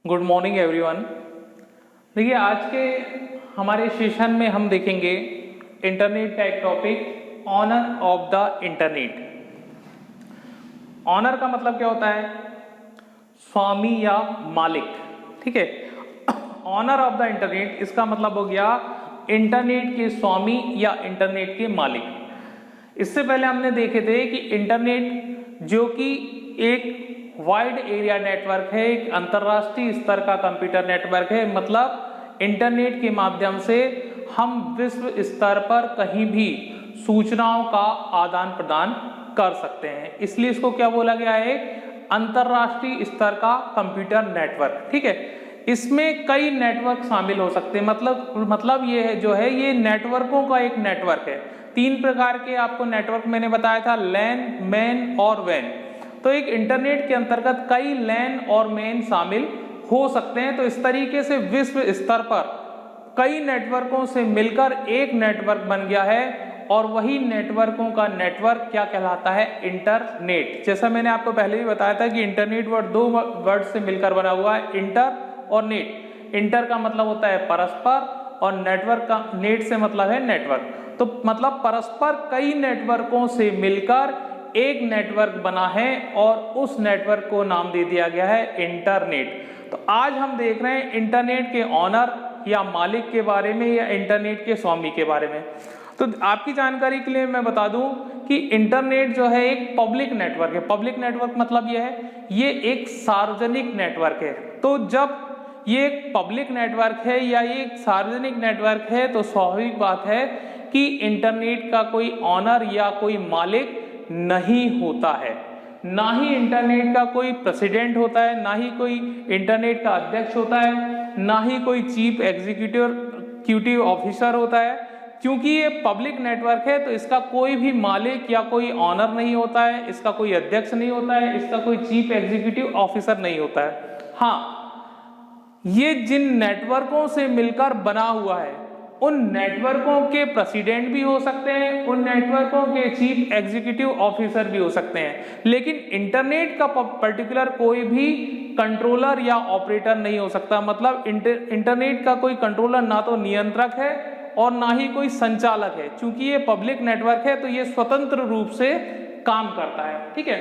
Good morning everyone. देखिए, आज के हमारे सेशन में हम देखेंगे इंटरनेट का एक topic, owner of the internet. Owner का मतलब क्या होता है? स्वामी या मालिक। ठीक है, ऑनर ऑफ द इंटरनेट इसका मतलब हो गया इंटरनेट के स्वामी या इंटरनेट के मालिक। इससे पहले हमने देखे थे कि इंटरनेट जो कि एक वाइड एरिया नेटवर्क है, एक अंतरराष्ट्रीय स्तर का कंप्यूटर नेटवर्क है। मतलब इंटरनेट के माध्यम से हम विश्व स्तर पर कहीं भी सूचनाओं का आदान प्रदान कर सकते हैं, इसलिए इसको क्या बोला गया है? अंतरराष्ट्रीय स्तर का कंप्यूटर नेटवर्क। ठीक है, इसमें कई नेटवर्क शामिल हो सकते हैं। मतलब ये है जो है ये नेटवर्कों का एक नेटवर्क है। 3 प्रकार के आपको नेटवर्क मैंने बताया था, लैन, मैन और वैन। तो एक इंटरनेट के अंतर्गत कई लैन और मैन शामिल हो सकते हैं। तो इस तरीके से विश्व स्तर पर कई नेटवर्कों से मिलकर एक नेटवर्क बन गया है, और वही नेटवर्कों का नेटवर्क क्या कहलाता है? इंटरनेट। जैसा मैंने आपको पहले भी बताया था कि इंटरनेट वर्ड 2 वर्ड से मिलकर बना हुआ है, इंटर और नेट। इंटर का मतलब होता है परस्पर, और नेटवर्क का नेट से मतलब है नेटवर्क। तो मतलब परस्पर कई नेटवर्कों से मिलकर एक नेटवर्क बना है, और उस नेटवर्क को नाम दे दिया गया है इंटरनेट। तो आज हम देख रहे हैं इंटरनेट के ऑनर या मालिक के बारे में, या इंटरनेट के स्वामी के बारे में। तो आपकी जानकारी के लिए मैं बता दूं कि इंटरनेट जो है एक पब्लिक नेटवर्क है। पब्लिक नेटवर्क मतलब यह है, ये एक सार्वजनिक नेटवर्क है। तो जब ये एक पब्लिक नेटवर्क है या ये एक सार्वजनिक नेटवर्क है, तो स्वाभाविक बात है कि इंटरनेट का कोई ऑनर या कोई मालिक नहीं होता है। ना ही इंटरनेट का कोई प्रेसिडेंट होता है, ना ही कोई इंटरनेट का अध्यक्ष होता है, ना ही कोई चीफ एग्जीक्यूटिव ऑफिसर होता है। क्योंकि ये पब्लिक नेटवर्क है, तो इसका कोई भी मालिक या कोई ऑनर नहीं होता है, इसका कोई अध्यक्ष नहीं होता है, इसका कोई चीफ एग्जीक्यूटिव ऑफिसर नहीं होता है। हाँ, ये जिन नेटवर्कों से मिलकर बना हुआ है, उन नेटवर्कों के प्रेसिडेंट भी हो सकते हैं, उन नेटवर्कों के चीफ एग्जीक्यूटिव ऑफिसर भी हो सकते हैं। लेकिन इंटरनेट का पर्टिकुलर कोई भी कंट्रोलर या ऑपरेटर नहीं हो सकता। मतलब इंटरनेट का कोई कंट्रोलर ना तो नियंत्रक है और ना ही कोई संचालक है। चूंकि ये पब्लिक नेटवर्क है, तो ये स्वतंत्र रूप से काम करता है। ठीक है,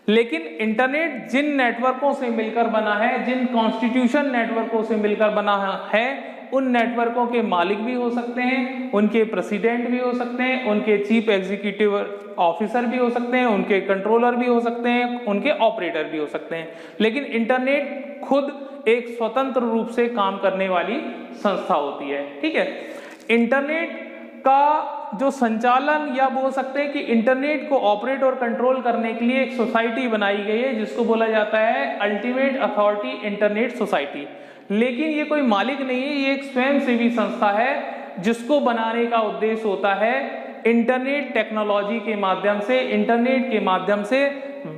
लेकिन इंटरनेट जिन नेटवर्कों से मिलकर बना है, जिन कॉन्स्टिट्यूशन नेटवर्कों से मिलकर बना है, उन नेटवर्कों के मालिक भी हो सकते हैं, उनके प्रेसिडेंट भी हो सकते हैं, उनके चीफ एग्जीक्यूटिव ऑफिसर भी हो सकते हैं, उनके कंट्रोलर भी हो सकते हैं, उनके ऑपरेटर भी हो सकते हैं। लेकिन इंटरनेट खुद एक स्वतंत्र रूप से काम करने वाली संस्था होती है। ठीक है, इंटरनेट का जो संचालन, या बोल सकते हैं कि इंटरनेट को ऑपरेट और कंट्रोल करने के लिए एक सोसाइटी बनाई गई है, जिसको बोला जाता है अल्टीमेट अथॉरिटी इंटरनेट सोसाइटी। लेकिन ये कोई मालिक नहीं है, ये एक स्वयंसेवी संस्था है, जिसको बनाने का उद्देश्य होता है इंटरनेट टेक्नोलॉजी के माध्यम से, इंटरनेट के माध्यम से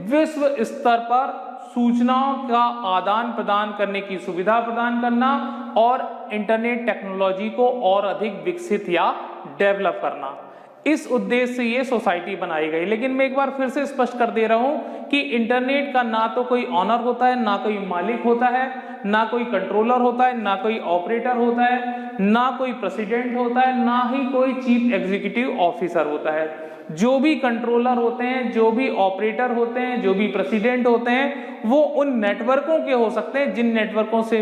विश्व स्तर पर सूचनाओं का आदान प्रदान करने की सुविधा प्रदान करना, और इंटरनेट टेक्नोलॉजी को और अधिक विकसित या डेवलप करना। इस उद्देश्य से ये सोसाइटी बनाई गई। लेकिन मैं एक बार फिर से स्पष्ट कर दे रहा हूं कि इंटरनेट का ना तो कोई ऑनर होता है, ना कोई मालिक होता है, ना कोई कंट्रोलर होता है, ना कोई ऑपरेटर होता है, ना कोई प्रेसिडेंट होता है, ना ही कोई चीफ एग्जीक्यूटिव ऑफिसर होता है। जो भी कंट्रोलर होते हैं, जो भी ऑपरेटर होते हैं, जो भी प्रेसिडेंट होते हैं, वो उन नेटवर्कों के हो सकते हैं जिन नेटवर्कों से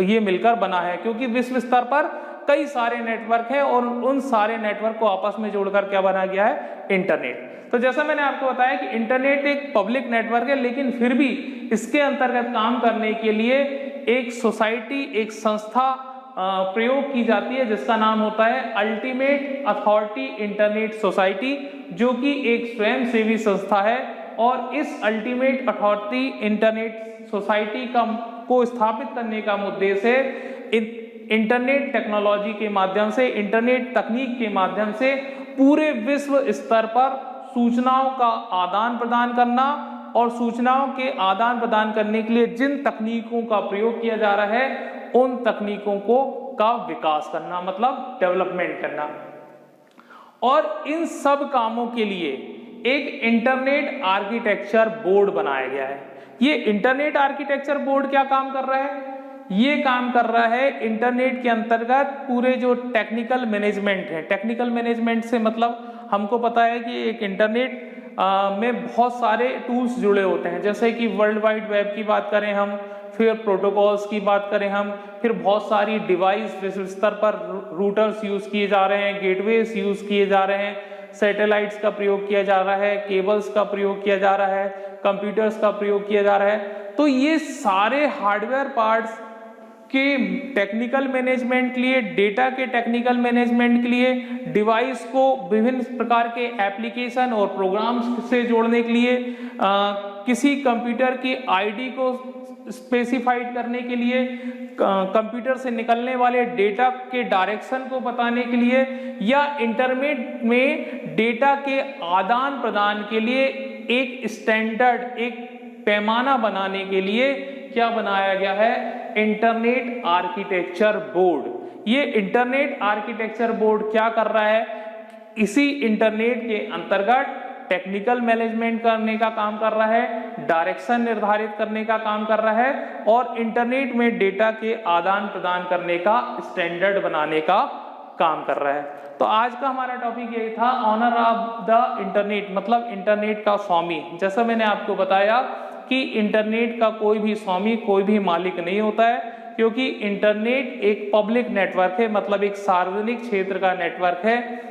ये मिलकर बना है। क्योंकि विश्व स्तर पर कई सारे नेटवर्क हैं, और उन सारे नेटवर्क को आपस में जोड़कर क्या बना गया है? इंटरनेट। तो जैसा मैंने आपको बताया कि इंटरनेट एक पब्लिक नेटवर्क है, लेकिन फिर भी इसके अंतर्गत काम करने के लिए एक सोसाइटी, एक संस्था प्रयोग की जाती है, जिसका नाम होता है अल्टीमेट अथॉरिटी इंटरनेट सोसाइटी, जो कि एक स्वयंसेवी संस्था है। और इस अल्टीमेट अथॉरिटी इंटरनेट सोसाइटी को स्थापित करने का उद्देश्य है इंटरनेट टेक्नोलॉजी के माध्यम से, इंटरनेट तकनीक के माध्यम से पूरे विश्व स्तर पर सूचनाओं का आदान प्रदान करना, और सूचनाओं के आदान प्रदान करने के लिए जिन तकनीकों का प्रयोग किया जा रहा है, उन तकनीकों का विकास करना, मतलब डेवलपमेंट करना। और इन सब कामों के लिए एक इंटरनेट आर्किटेक्चर बोर्ड बनाया गया है। ये इंटरनेट आर्किटेक्चर बोर्ड क्या काम कर रहा है? ये काम कर रहा है इंटरनेट के अंतर्गत पूरे जो टेक्निकल मैनेजमेंट है। टेक्निकल मैनेजमेंट से मतलब हमको पता है कि एक इंटरनेट में बहुत सारे टूल्स जुड़े होते हैं, जैसे कि वर्ल्ड वाइड वेब की बात करें हम, फिर प्रोटोकॉल्स की बात करें हम, फिर बहुत सारी डिवाइस विश्व स्तर पर रूटर्स यूज किए जा रहे हैं, गेटवेज यूज किए जा रहे हैं, सैटेलाइट्स का प्रयोग किया जा रहा है, केबल्स का प्रयोग किया जा रहा है, कंप्यूटर्स का प्रयोग किया जा रहा है। तो ये सारे हार्डवेयर पार्ट्स के टेक्निकल मैनेजमेंट के लिए, डेटा के टेक्निकल मैनेजमेंट के लिए, डिवाइस को विभिन्न प्रकार के एप्लीकेशन और प्रोग्राम्स से जोड़ने के लिए, किसी कंप्यूटर की आईडी को स्पेसिफाइड करने के लिए, कंप्यूटर से निकलने वाले डेटा के डायरेक्शन को बताने के लिए, या इंटरनेट में डेटा के आदान प्रदान के लिए एक स्टैंडर्ड, एक पैमाना बनाने के लिए क्या बनाया गया है? Internet architecture board. ये इंटरनेट आर्किटेक्चर बोर्ड क्या कर रहा है? इसी इंटरनेट के अंतर्गत टेक्निकल मैनेजमेंट करने का काम कर रहा है, डायरेक्शन निर्धारित करने का काम कर रहा है, और इंटरनेट में डेटा के आदान प्रदान करने का स्टैंडर्ड बनाने का काम कर रहा है। तो आज का हमारा टॉपिक यही था, ऑनर ऑफ द इंटरनेट, मतलब इंटरनेट का स्वामी। जैसा मैंने आपको बताया कि इंटरनेट का कोई भी स्वामी, कोई भी मालिक नहीं होता है, क्योंकि इंटरनेट एक पब्लिक नेटवर्क है, मतलब एक सार्वजनिक क्षेत्र का नेटवर्क है।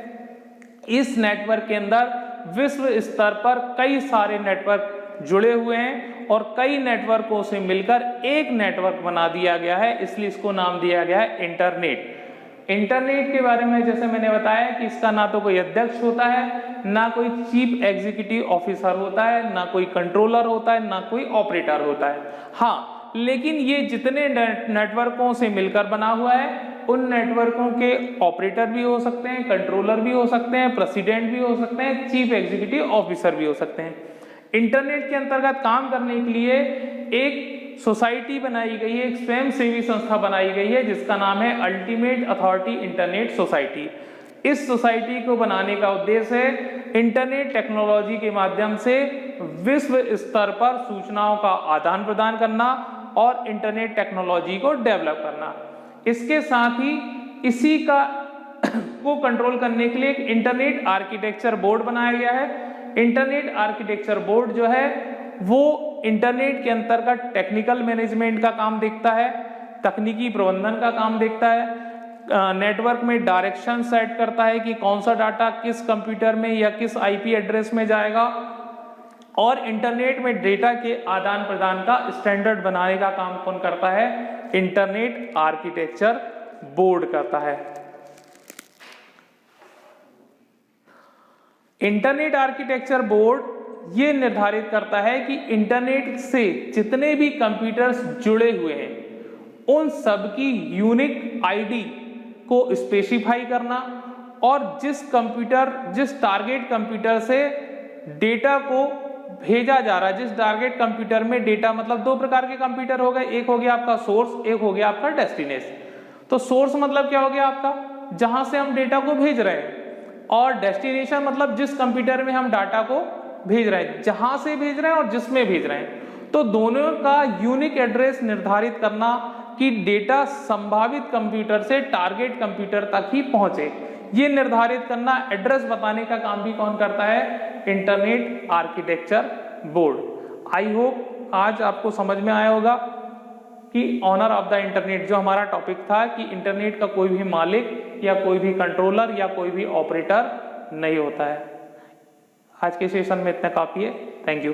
इस नेटवर्क के अंदर विश्व स्तर पर कई सारे नेटवर्क जुड़े हुए हैं और कई नेटवर्कों से मिलकर एक नेटवर्क बना दिया गया है, इसलिए इसको नाम दिया गया है इंटरनेट। इंटरनेट के बारे में जैसे मैंने बताया कि इसका ना तो कोई अध्यक्ष होता है, ना कोई चीफ एग्जीक्यूटिव ऑफिसर होता है, ना कोई कंट्रोलर होता है, ना कोई ऑपरेटर होता है। हाँ, लेकिन ये जितने नेटवर्कों से मिलकर बना हुआ है, उन नेटवर्कों के ऑपरेटर भी हो सकते हैं, कंट्रोलर भी हो सकते हैं, प्रेसिडेंट भी हो सकते हैं, चीफ एग्जीक्यूटिव ऑफिसर भी हो सकते हैं। इंटरनेट के अंतर्गत काम करने के लिए एक सोसाइटी बनाई गई है, एक स्वयंसेवी संस्था बनाई गई है, जिसका नाम है अल्टीमेट अथॉरिटी इंटरनेट सोसाइटी। इस सोसाइटी को बनाने का उद्देश्य है इंटरनेट टेक्नोलॉजी के माध्यम से विश्व स्तर पर सूचनाओं का आदान प्रदान करना और इंटरनेट टेक्नोलॉजी को डेवलप करना। इसके साथ ही इसी का को कंट्रोल करने के लिए एक इंटरनेट आर्किटेक्चर बोर्ड बनाया गया है। इंटरनेट आर्किटेक्चर बोर्ड जो है वो इंटरनेट के अंतर्गत टेक्निकल मैनेजमेंट का काम देखता है, तकनीकी प्रबंधन का काम देखता है, नेटवर्क में डायरेक्शन सेट करता है कि कौन सा डाटा किस कंप्यूटर में या किस आईपी एड्रेस में जाएगा, और इंटरनेट में डेटा के आदान प्रदान का स्टैंडर्ड बनाने का काम कौन करता है? इंटरनेट आर्किटेक्चर बोर्ड करता है। इंटरनेट आर्किटेक्चर बोर्ड ये निर्धारित करता है कि इंटरनेट से जितने भी कंप्यूटर्स जुड़े हुए हैं उन सबकी यूनिक आईडी को स्पेसिफाई करना, और जिस टारगेट कंप्यूटर से डेटा को भेजा जा रहा है, जिस टारगेट कंप्यूटर में डेटा, मतलब दो प्रकार के कंप्यूटर हो गए, एक हो गया आपका सोर्स, एक हो गया आपका डेस्टिनेशन। तो सोर्स मतलब क्या हो गया आपका, जहां से हम डेटा को भेज रहे हैं, और डेस्टिनेशन मतलब जिस कंप्यूटर में हम डाटा को भेज रहे हैं, जहां से भेज रहे हैं और जिसमें भेज रहे हैं। तो दोनों का यूनिक एड्रेस निर्धारित करना कि डेटा संभावित कंप्यूटर से टारगेट कंप्यूटर तक ही पहुंचे, ये निर्धारित करना, एड्रेस बताने का काम भी कौन करता है? Internet architecture board. I hope आज आपको समझ में आया होगा कि ऑनर ऑफ द इंटरनेट जो हमारा टॉपिक था, कि इंटरनेट का कोई भी मालिक या कोई भी कंट्रोलर या कोई भी ऑपरेटर नहीं होता है। आज के सेशन में इतना काफी है। Thank you.